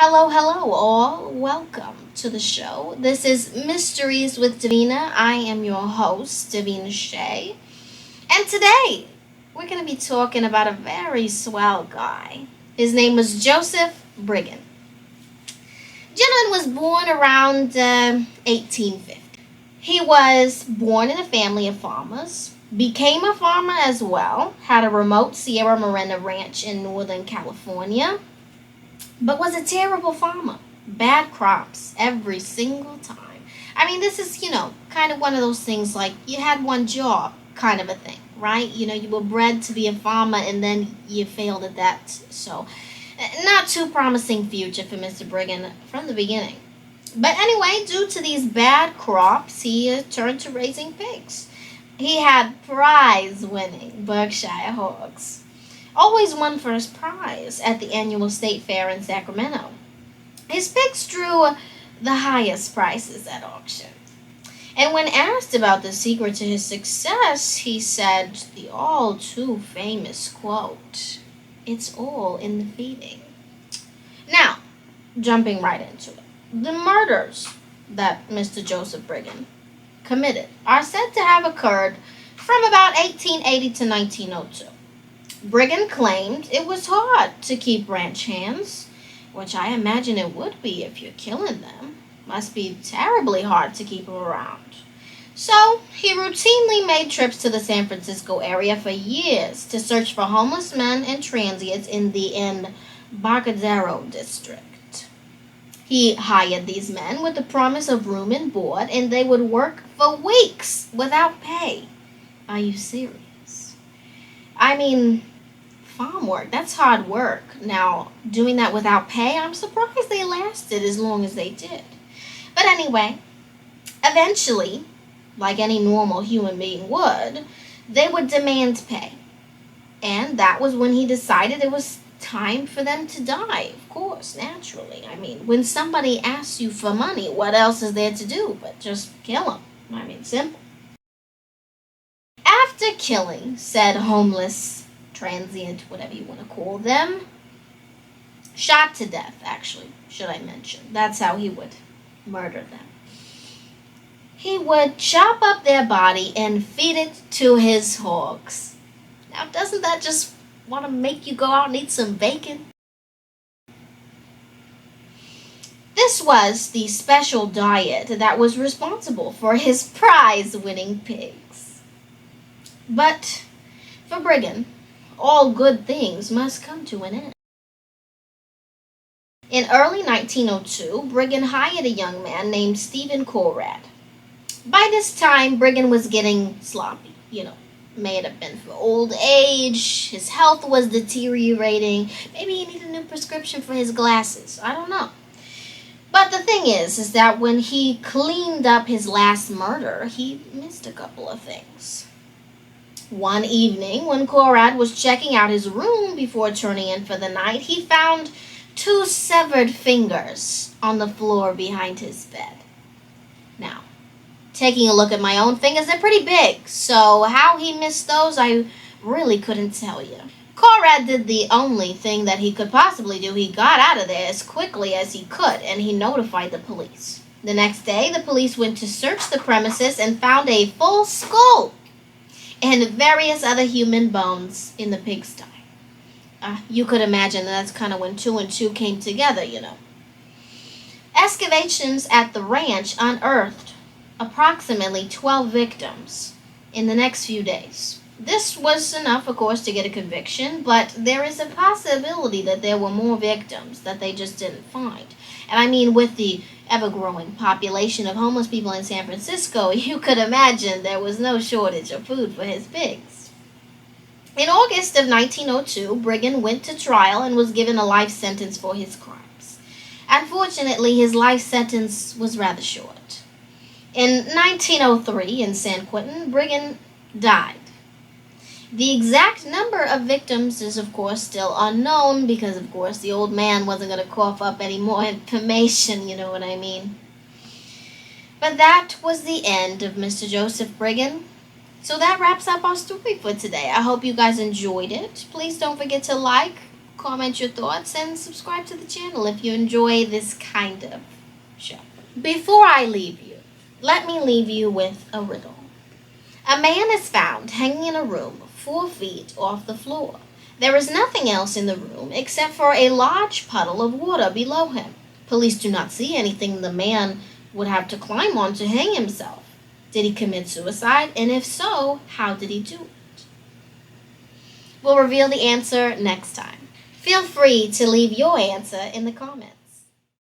Hello, all. Welcome to the show. This is Mysteries with Divina. I am your host, Divina Shay. And today, we're going to be talking about a very swell guy. His name was Joseph Briggen. Gentleman was born around 1850. He was born in a family of farmers, became a farmer as well, had a remote Sierra Morena ranch in Northern California, but was a terrible farmer. Bad crops every single time. I mean, this is, kind of one of those things like you had one job kind of a thing, right? You were bred to be a farmer and then you failed at that. So, not too promising future for Mr. Briggen from the beginning. But anyway, due to these bad crops, he turned to raising pigs. He had prize-winning Berkshire hogs. Always won first prize at the annual state fair in Sacramento. His pigs drew the highest prices at auction. And when asked about the secret to his success, he said the all too famous quote, "It's all in the feeding." Now, jumping right into it. The murders that Mr. Joseph Briggen committed are said to have occurred from about 1880 to 1902. Briggen claimed it was hard to keep ranch hands, which I imagine it would be if you're killing them. Must be terribly hard to keep them around. So, he routinely made trips to the San Francisco area for years to search for homeless men and transients in the Embarcadero district. He hired these men with the promise of room and board, and they would work for weeks without pay. Are you serious? I mean, farm work, that's hard work. Now, doing that without pay, I'm surprised they lasted as long as they did. But anyway, eventually, like any normal human being would, they would demand pay. And that was when he decided it was time for them to die, of course, naturally. I mean, when somebody asks you for money, what else is there to do but just kill them? I mean, simple. After killing said homeless, transient, whatever you want to call them, shot to death, actually, should I mention. That's how he would murder them. He would chop up their body and feed it to his hogs. Now, doesn't that just want to make you go out and eat some bacon? This was the special diet that was responsible for his prize-winning pigs. But for Briggen, all good things must come to an end. In early 1902, Briggen hired a young man named Stephen Conrad. By this time, Briggen was getting sloppy, May it have been for old age, his health was deteriorating, maybe he needed a new prescription for his glasses, I don't know. But the thing is that when he cleaned up his last murder, he missed a couple of things. One evening, when Conrad was checking out his room before turning in for the night, he found 2 severed fingers on the floor behind his bed. Now, taking a look at my own fingers, they're pretty big, so how he missed those, I really couldn't tell you. Conrad did the only thing that he could possibly do. He got out of there as quickly as he could, and he notified the police. The next day, the police went to search the premises and found a full skull and various other human bones in the pigsty. You could imagine that's kind of when 2 and 2 came together, Excavations at the ranch unearthed approximately 12 victims in the next few days. This was enough, of course, to get a conviction, but there is a possibility that there were more victims that they just didn't find. And I mean, with the ever-growing population of homeless people in San Francisco, you could imagine there was no shortage of food for his pigs. In August of 1902, Briggen went to trial and was given a life sentence for his crimes. Unfortunately, his life sentence was rather short. In 1903, in San Quentin, Briggen died. The exact number of victims is, of course, still unknown because, of course, the old man wasn't going to cough up any more information, you know what I mean. But that was the end of Mr. Joseph Briggen. So that wraps up our story for today. I hope you guys enjoyed it. Please don't forget to like, comment your thoughts, and subscribe to the channel if you enjoy this kind of show. Before I leave you, let me leave you with a riddle. A man is found hanging in a room 4 feet off the floor. There is nothing else in the room except for a large puddle of water below him. Police do not see anything the man would have to climb on to hang himself. Did he commit suicide? And if so, how did he do it? We'll reveal the answer next time. Feel free to leave your answer in the comments.